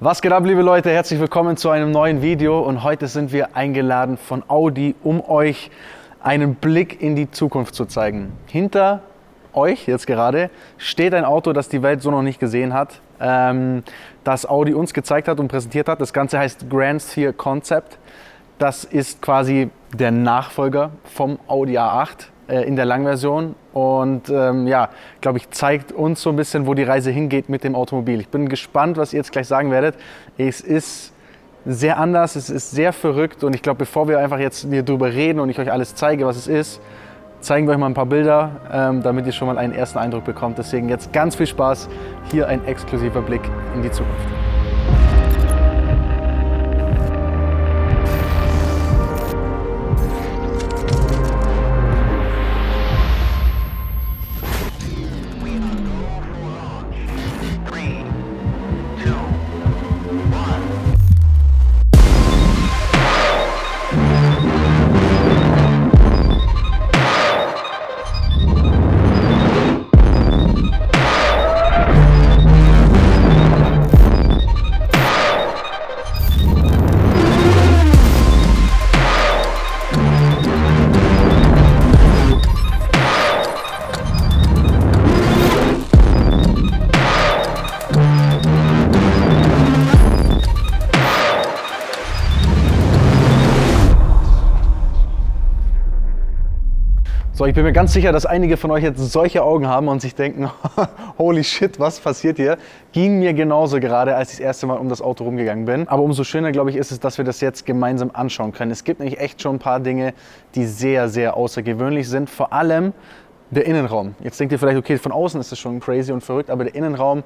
Was geht ab, liebe Leute? Herzlich willkommen zu einem neuen Video und heute sind wir eingeladen von Audi, um euch einen Blick in die Zukunft zu zeigen. Hinter euch jetzt gerade steht ein Auto, das die Welt so noch nicht gesehen hat, das Audi uns gezeigt hat und präsentiert hat. Das Ganze heißt Grand Sphere Concept. Das ist quasi der Nachfolger vom Audi A8 in der Langversion und ja, glaube ich, zeigt uns so ein bisschen, wo die Reise hingeht mit dem Automobil. Ich bin gespannt, was ihr jetzt gleich sagen werdet. Es ist sehr anders, es ist sehr verrückt und ich glaube, bevor wir einfach jetzt hier drüber reden und ich euch alles zeige, was es ist, zeigen wir euch mal ein paar Bilder, damit ihr schon mal einen ersten Eindruck bekommt. Deswegen jetzt ganz viel Spaß, hier ein exklusiver Blick in die Zukunft. So, ich bin mir ganz sicher, dass einige von euch jetzt solche Augen haben und sich denken, holy shit, was passiert hier? Ging mir genauso gerade, als ich das erste Mal um das Auto rumgegangen bin. Aber umso schöner, glaube ich, ist es, dass wir das jetzt gemeinsam anschauen können. Es gibt nämlich echt schon ein paar Dinge, die sehr, sehr außergewöhnlich sind. Vor allem der Innenraum. Jetzt denkt ihr vielleicht, okay, von außen ist das schon crazy und verrückt, aber der Innenraum,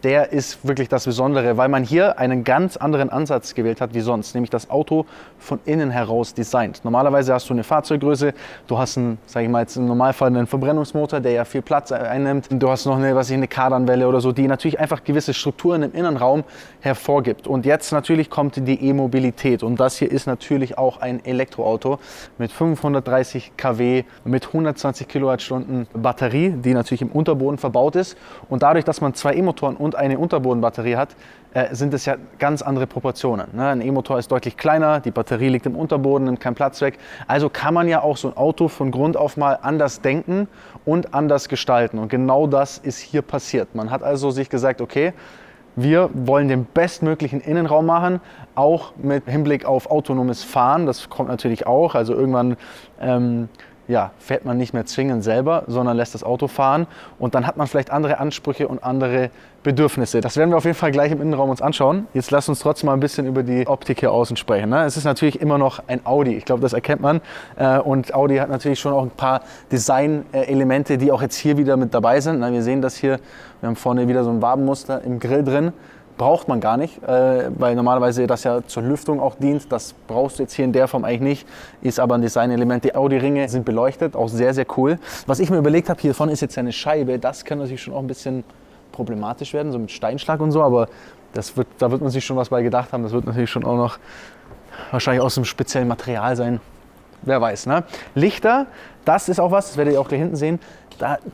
der ist wirklich das Besondere, weil man hier einen ganz anderen Ansatz gewählt hat wie sonst, nämlich das Auto von innen heraus designt. Normalerweise hast du eine Fahrzeuggröße, du hast einen, sage ich mal jetzt im Normalfall einen Verbrennungsmotor, der ja viel Platz einnimmt. Du hast noch eine Kardanwelle oder so, die natürlich einfach gewisse Strukturen im Innenraum hervorgibt. Und jetzt natürlich kommt die E-Mobilität und das hier ist natürlich auch ein Elektroauto mit 530 kW, mit 120 Kilowattstunden Batterie, die natürlich im Unterboden verbaut ist. Und dadurch, dass man zwei E-Motoren und eine Unterbodenbatterie hat, sind es ja ganz andere Proportionen. Ein E-Motor ist deutlich kleiner, die Batterie liegt im Unterboden, nimmt keinen Platz weg. Also kann man ja auch so ein Auto von Grund auf mal anders denken und anders gestalten. Und genau das ist hier passiert. Man hat also sich gesagt, okay, wir wollen den bestmöglichen Innenraum machen, auch mit Hinblick auf autonomes Fahren. Das kommt natürlich auch. Also irgendwann fährt man nicht mehr zwingend selber, sondern lässt das Auto fahren. Und dann hat man vielleicht andere Ansprüche und andere Bedürfnisse. Das werden wir auf jeden Fall gleich im Innenraum uns anschauen. Jetzt lasst uns trotzdem mal ein bisschen über die Optik hier außen sprechen. Es ist natürlich immer noch ein Audi. Ich glaube, das erkennt man. Und Audi hat natürlich schon auch ein paar Design-Elemente, die auch jetzt hier wieder mit dabei sind. Wir sehen das hier. Wir haben vorne wieder so ein Wabenmuster im Grill drin. Braucht man gar nicht, weil normalerweise das ja zur Lüftung auch dient. Das brauchst du jetzt hier in der Form eigentlich nicht, ist aber ein Designelement. Die Audi-Ringe sind beleuchtet, auch sehr, sehr cool. Was ich mir überlegt habe, hier vorne ist jetzt eine Scheibe. Das kann natürlich schon auch ein bisschen problematisch werden, so mit Steinschlag und so, aber da wird man sich schon was bei gedacht haben. Das wird natürlich schon auch noch wahrscheinlich aus einem speziellen Material sein. Wer weiß, ne? Lichter, das ist auch was, das werdet ihr auch gleich hinten sehen.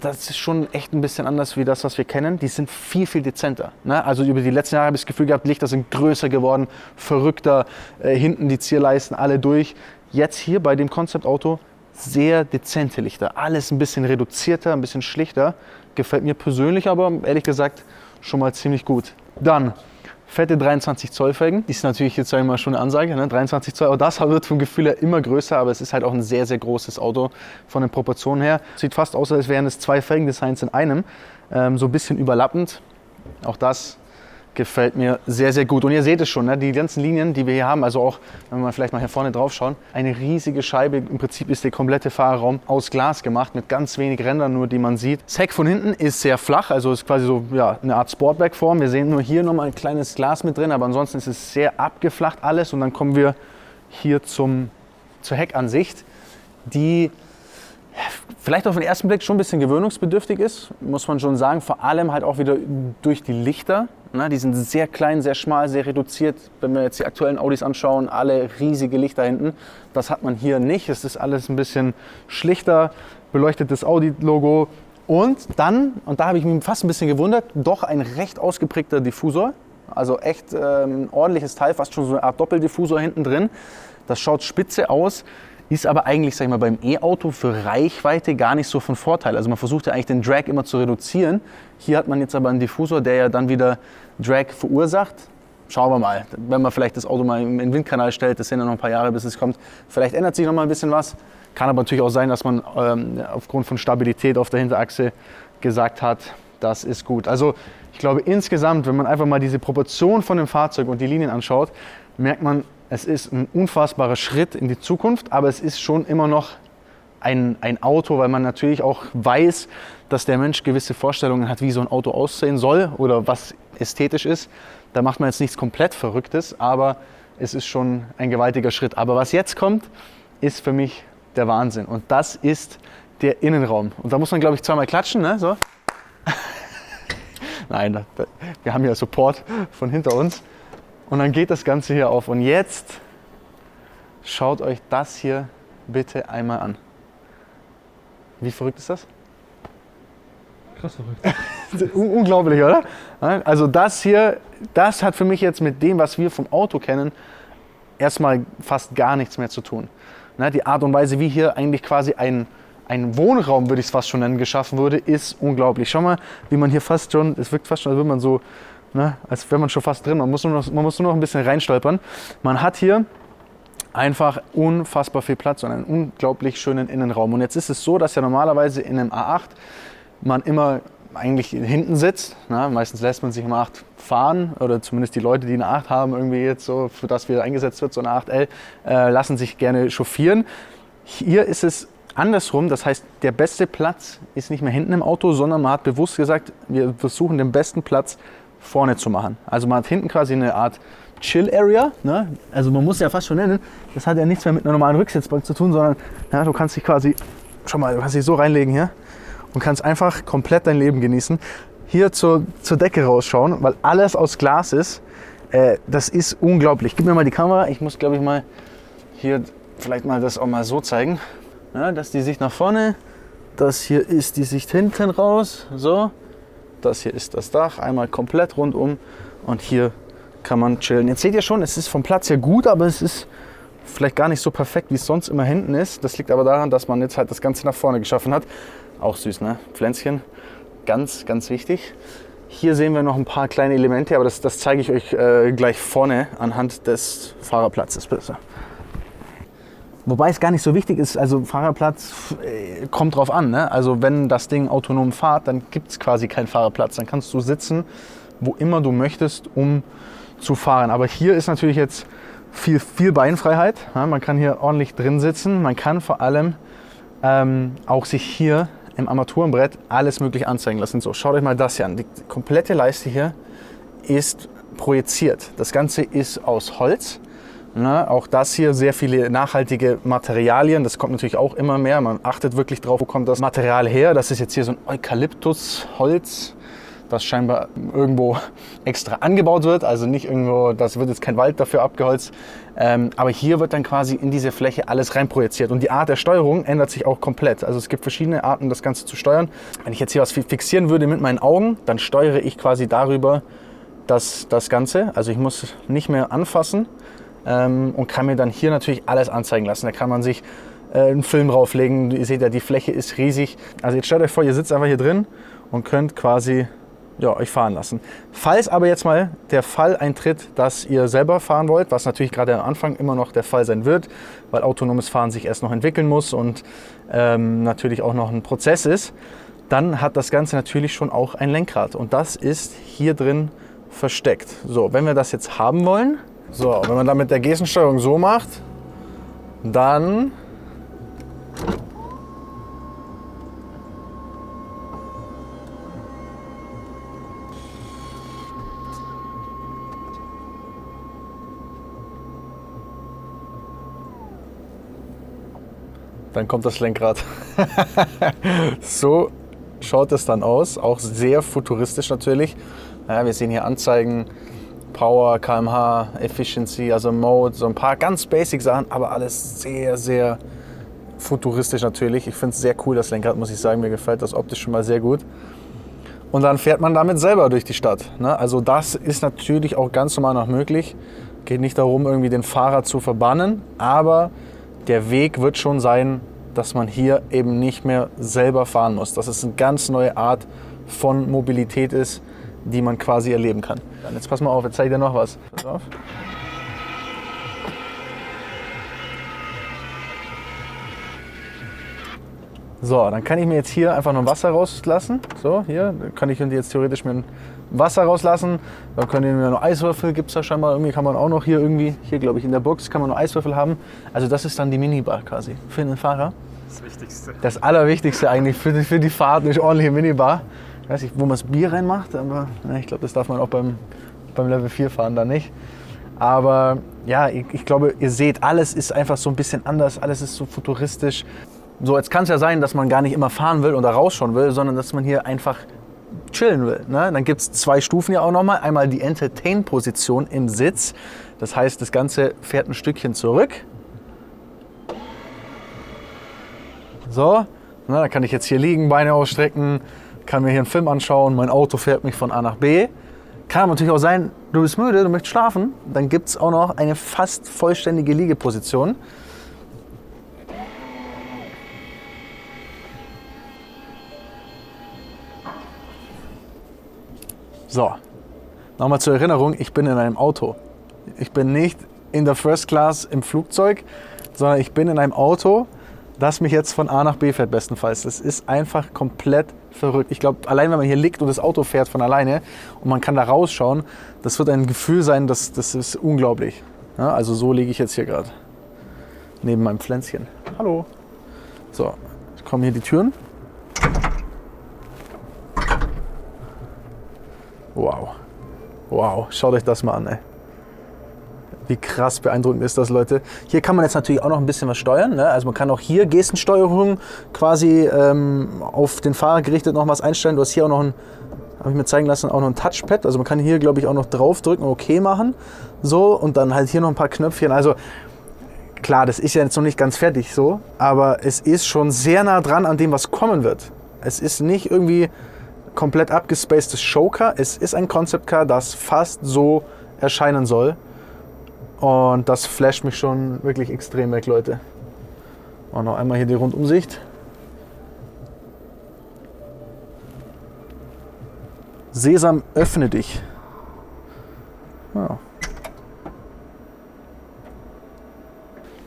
Das ist schon echt ein bisschen anders wie das, was wir kennen. Die sind viel, viel dezenter. Ne? Also über die letzten Jahre habe ich das Gefühl gehabt, Lichter sind größer geworden, verrückter, hinten die Zierleisten alle durch. Jetzt hier bei dem Concept-Auto sehr dezente Lichter. Alles ein bisschen reduzierter, ein bisschen schlichter. Gefällt mir persönlich aber, ehrlich gesagt, schon mal ziemlich gut. Dann fette 23 Zoll Felgen, die ist natürlich jetzt sagen wir mal schon eine Ansage, ne? 23 Zoll, aber das wird vom Gefühl her immer größer, aber es ist halt auch ein sehr, sehr großes Auto von den Proportionen her. Sieht fast aus, als wären es zwei Felgendesigns in einem, so ein bisschen überlappend. Auch das gefällt mir sehr, sehr gut. Und ihr seht es schon, ne? Die ganzen Linien, die wir hier haben, also auch, wenn wir mal vielleicht mal hier vorne drauf schauen, eine riesige Scheibe. Im Prinzip ist der komplette Fahrerraum aus Glas gemacht, mit ganz wenig Rändern nur, die man sieht. Das Heck von hinten ist sehr flach, also ist quasi so eine Art Sportback-Form. Wir sehen nur hier nochmal ein kleines Glas mit drin, aber ansonsten ist es sehr abgeflacht alles. Und dann kommen wir hier zur Heckansicht, die vielleicht auf den ersten Blick schon ein bisschen gewöhnungsbedürftig ist, muss man schon sagen. Vor allem halt auch wieder durch die Lichter. Die sind sehr klein, sehr schmal, sehr reduziert. Wenn wir jetzt die aktuellen Audis anschauen, alle riesige Lichter hinten. Das hat man hier nicht. Es ist alles ein bisschen schlichter, beleuchtetes Audi-Logo. Und dann, und da habe ich mich fast ein bisschen gewundert, doch ein recht ausgeprägter Diffusor. Also echt ein ordentliches Teil, fast schon so eine Art Doppeldiffusor hinten drin. Das schaut spitze aus, ist aber eigentlich, sag ich mal, beim E-Auto für Reichweite gar nicht so von Vorteil. Also man versucht ja eigentlich den Drag immer zu reduzieren. Hier hat man jetzt aber einen Diffusor, der ja dann wieder Drag verursacht. Schauen wir mal, wenn man vielleicht das Auto mal in den Windkanal stellt, das sind ja noch ein paar Jahre, bis es kommt. Vielleicht ändert sich noch mal ein bisschen was. Kann aber natürlich auch sein, dass man aufgrund von Stabilität auf der Hinterachse gesagt hat, das ist gut. Also ich glaube insgesamt, wenn man einfach mal diese Proportion von dem Fahrzeug und die Linien anschaut, merkt man, es ist ein unfassbarer Schritt in die Zukunft, aber es ist schon immer noch ein Auto, weil man natürlich auch weiß, dass der Mensch gewisse Vorstellungen hat, wie so ein Auto aussehen soll oder was ästhetisch ist. Da macht man jetzt nichts komplett Verrücktes, aber es ist schon ein gewaltiger Schritt. Aber was jetzt kommt, ist für mich der Wahnsinn. Und das ist der Innenraum. Und da muss man, glaube ich, zweimal klatschen, ne? So. Nein, wir haben ja Support von hinter uns. Und dann geht das Ganze hier auf. Und jetzt schaut euch das hier bitte einmal an. Wie verrückt ist das? Krass verrückt. Unglaublich, oder? Also das hier, das hat für mich jetzt mit dem, was wir vom Auto kennen, erstmal fast gar nichts mehr zu tun. Die Art und Weise, wie hier eigentlich quasi ein Wohnraum, würde ich es fast schon nennen, geschaffen wurde, ist unglaublich. Schau mal, wie man hier fast schon, es wirkt fast schon, als würde man so, als wäre man schon fast drin. Man muss nur noch ein bisschen reinstolpern. Man hat hier einfach unfassbar viel Platz und einen unglaublich schönen Innenraum. Und jetzt ist es so, dass ja normalerweise in einem A8 man immer eigentlich hinten sitzt. Meistens lässt man sich im A8 fahren oder zumindest die Leute, die eine A8 haben, irgendwie jetzt so, für das wieder eingesetzt wird, so eine A8L, lassen sich gerne chauffieren. Hier ist es andersrum, das heißt, der beste Platz ist nicht mehr hinten im Auto, sondern man hat bewusst gesagt, wir versuchen den besten Platz vorne zu machen. Also man hat hinten quasi eine Art Chill-Area, ne? Also man muss ja fast schon nennen, das hat ja nichts mehr mit einer normalen Rücksitzbank zu tun, sondern ja, du kannst dich quasi, schau mal, du kannst dich so reinlegen hier und kannst einfach komplett dein Leben genießen. Hier zur Decke rausschauen, weil alles aus Glas ist. Das ist unglaublich. Gib mir mal die Kamera, ich muss, glaube ich, mal hier vielleicht mal das auch mal so zeigen. Ja, das ist die Sicht nach vorne, das hier ist die Sicht hinten raus, so. Das hier ist das Dach, einmal komplett rundum und hier kann man chillen. Jetzt seht ihr schon, es ist vom Platz her gut, aber es ist vielleicht gar nicht so perfekt, wie es sonst immer hinten ist. Das liegt aber daran, dass man jetzt halt das Ganze nach vorne geschaffen hat. Auch süß, ne? Pflänzchen, ganz, ganz wichtig. Hier sehen wir noch ein paar kleine Elemente, aber das zeige ich euch gleich vorne anhand des Fahrerplatzes besser. Wobei es gar nicht so wichtig ist, also Fahrerplatz kommt drauf an. Ne? Also wenn das Ding autonom fährt, dann gibt es quasi keinen Fahrerplatz. Dann kannst du sitzen, wo immer du möchtest, um zu fahren. Aber hier ist natürlich jetzt viel Beinfreiheit. Ja? Man kann hier ordentlich drin sitzen. Man kann vor allem auch sich hier im Armaturenbrett alles mögliche anzeigen lassen. So, schaut euch mal das hier an. Die komplette Leiste hier ist projiziert. Das Ganze ist aus Holz. Auch das hier sehr viele nachhaltige Materialien, das kommt natürlich auch immer mehr. Man achtet wirklich drauf, wo kommt das Material her. Das ist jetzt hier so ein Eukalyptusholz, das scheinbar irgendwo extra angebaut wird. Also nicht irgendwo, das wird jetzt kein Wald dafür abgeholzt. Aber hier wird dann quasi in diese Fläche alles reinprojiziert. Und die Art der Steuerung ändert sich auch komplett. Also es gibt verschiedene Arten, das Ganze zu steuern. Wenn ich jetzt hier was fixieren würde mit meinen Augen, dann steuere ich quasi darüber das Ganze. Also ich muss nicht mehr anfassen. Und kann mir dann hier natürlich alles anzeigen lassen. Da kann man sich einen Film drauflegen. Ihr seht ja, die Fläche ist riesig. Also jetzt stellt euch vor, ihr sitzt einfach hier drin und könnt quasi euch fahren lassen. Falls aber jetzt mal der Fall eintritt, dass ihr selber fahren wollt, was natürlich gerade am Anfang immer noch der Fall sein wird, weil autonomes Fahren sich erst noch entwickeln muss und natürlich auch noch ein Prozess ist, dann hat das Ganze natürlich schon auch ein Lenkrad. Und das ist hier drin versteckt. So, wenn wir das jetzt haben wollen, so, wenn man dann mit der Gestensteuerung so macht, dann kommt das Lenkrad. So schaut es dann aus, auch sehr futuristisch natürlich. Ja, wir sehen hier Anzeigen, Power, km/h, Efficiency, also Mode, so ein paar ganz basic Sachen, aber alles sehr, sehr futuristisch natürlich. Ich finde es sehr cool, das Lenkrad, muss ich sagen. Mir gefällt das optisch schon mal sehr gut. und dann fährt man damit selber durch die Stadt. Ne? Also das ist natürlich auch ganz normal noch möglich. Geht nicht darum, irgendwie den Fahrer zu verbannen, aber der Weg wird schon sein, dass man hier eben nicht mehr selber fahren muss. Dass es eine ganz neue Art von Mobilität ist, die man quasi erleben kann. Dann jetzt pass mal auf, jetzt zeige ich dir noch was. Pass auf. So, dann kann ich mir jetzt hier einfach noch Wasser rauslassen. So, hier kann ich jetzt theoretisch mir ein Wasser rauslassen. Dann können wir noch Eiswürfel, gibt es da scheinbar. Irgendwie kann man auch noch hier glaube ich in der Box kann man noch Eiswürfel haben. Also das ist dann die Minibar quasi für den Fahrer. Das Wichtigste. Das Allerwichtigste eigentlich für die Fahrt, eine ordentliche Minibar. Ich weiß nicht, wo man das Bier reinmacht, aber ich glaube, das darf man auch beim Level 4 fahren dann nicht. Aber ja, ich glaube, ihr seht, alles ist einfach so ein bisschen anders, alles ist so futuristisch. So, jetzt kann es ja sein, dass man gar nicht immer fahren will oder rausschauen will, sondern dass man hier einfach chillen will. Ne? Dann gibt es 2 Stufen ja auch nochmal. Einmal die Entertain-Position im Sitz. Das heißt, das Ganze fährt ein Stückchen zurück. So, na, dann kann ich jetzt hier liegen, Beine ausstrecken, kann mir hier einen Film anschauen, mein Auto fährt mich von A nach B. Kann aber natürlich auch sein, du bist müde, du möchtest schlafen. Dann gibt es auch noch eine fast vollständige Liegeposition. So, nochmal zur Erinnerung, ich bin in einem Auto. Ich bin nicht in der First Class im Flugzeug, sondern ich bin in einem Auto, das mich jetzt von A nach B fährt bestenfalls. Das ist einfach komplett verrückt. Ich glaube, allein wenn man hier liegt und das Auto fährt von alleine und man kann da rausschauen, das wird ein Gefühl sein, das ist unglaublich. Ja, also so liege ich jetzt hier gerade neben meinem Pflänzchen. Hallo. So, jetzt kommen hier die Türen. Wow. Wow, schaut euch das mal an, ey. Wie krass beeindruckend ist das, Leute. Hier kann man jetzt natürlich auch noch ein bisschen was steuern. Ne? Also man kann auch hier Gestensteuerung quasi auf den Fahrer gerichtet noch was einstellen. Du hast hier auch noch habe ich mir zeigen lassen, auch noch ein Touchpad. Also man kann hier, glaube ich, auch noch draufdrücken und OK machen. So, und dann halt hier noch ein paar Knöpfchen. Also klar, das ist ja jetzt noch nicht ganz fertig so, aber es ist schon sehr nah dran an dem, was kommen wird. Es ist nicht irgendwie komplett abgespacedes Showcar. Es ist ein Concept Car, das fast so erscheinen soll. Und das flasht mich schon wirklich extrem weg, Leute. Und noch einmal hier die Rundumsicht. Sesam, öffne dich. Ja.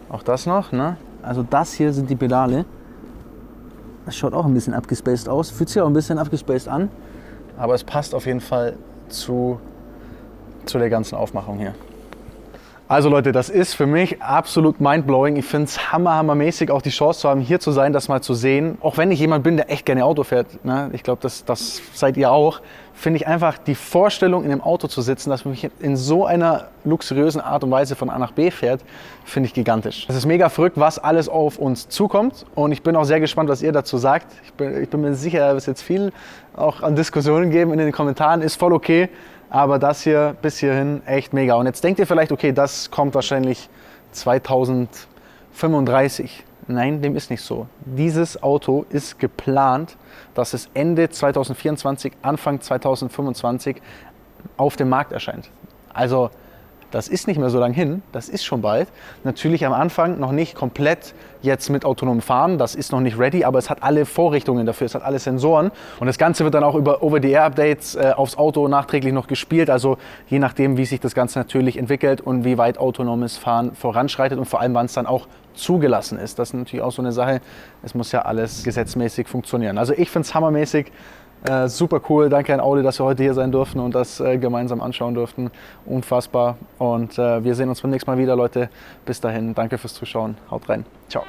Auch das noch, ne? Also das hier sind die Pedale. Das schaut auch ein bisschen abgespaced aus. Fühlt sich auch ein bisschen abgespaced an. Aber es passt auf jeden Fall zu der ganzen Aufmachung hier. Also Leute, das ist für mich absolut mindblowing. Ich finde es hammermäßig, auch die Chance zu haben, hier zu sein, das mal zu sehen. Auch wenn ich jemand bin, der echt gerne Auto fährt, ne? Ich glaube, das seid ihr auch. Finde ich einfach die Vorstellung, in dem Auto zu sitzen, dass man mich in so einer luxuriösen Art und Weise von A nach B fährt, finde ich gigantisch. Es ist mega verrückt, was alles auf uns zukommt. Und ich bin auch sehr gespannt, was ihr dazu sagt. Ich bin mir sicher, da wird es jetzt viel auch an Diskussionen geben in den Kommentaren. Ist voll okay. Aber das hier bis hierhin echt mega. Und jetzt denkt ihr vielleicht, okay, das kommt wahrscheinlich 2035. Nein, dem ist nicht so. Dieses Auto ist geplant, dass es Ende 2024, Anfang 2025 auf dem Markt erscheint. Also das ist nicht mehr so lang hin, das ist schon bald. Natürlich am Anfang noch nicht komplett jetzt mit autonomem Fahren, das ist noch nicht ready, aber es hat alle Vorrichtungen dafür, es hat alle Sensoren. Und das Ganze wird dann auch über Over-the-Air-Updates aufs Auto nachträglich noch gespielt. Also je nachdem, wie sich das Ganze natürlich entwickelt und wie weit autonomes Fahren voranschreitet und vor allem, wann es dann auch zugelassen ist. Das ist natürlich auch so eine Sache, es muss ja alles gesetzmäßig funktionieren. Also ich finde es hammermäßig. Super cool, danke an Audi, dass wir heute hier sein durften und das gemeinsam anschauen durften. Unfassbar. Und wir sehen uns beim nächsten Mal wieder, Leute. Bis dahin, danke fürs Zuschauen. Haut rein. Ciao.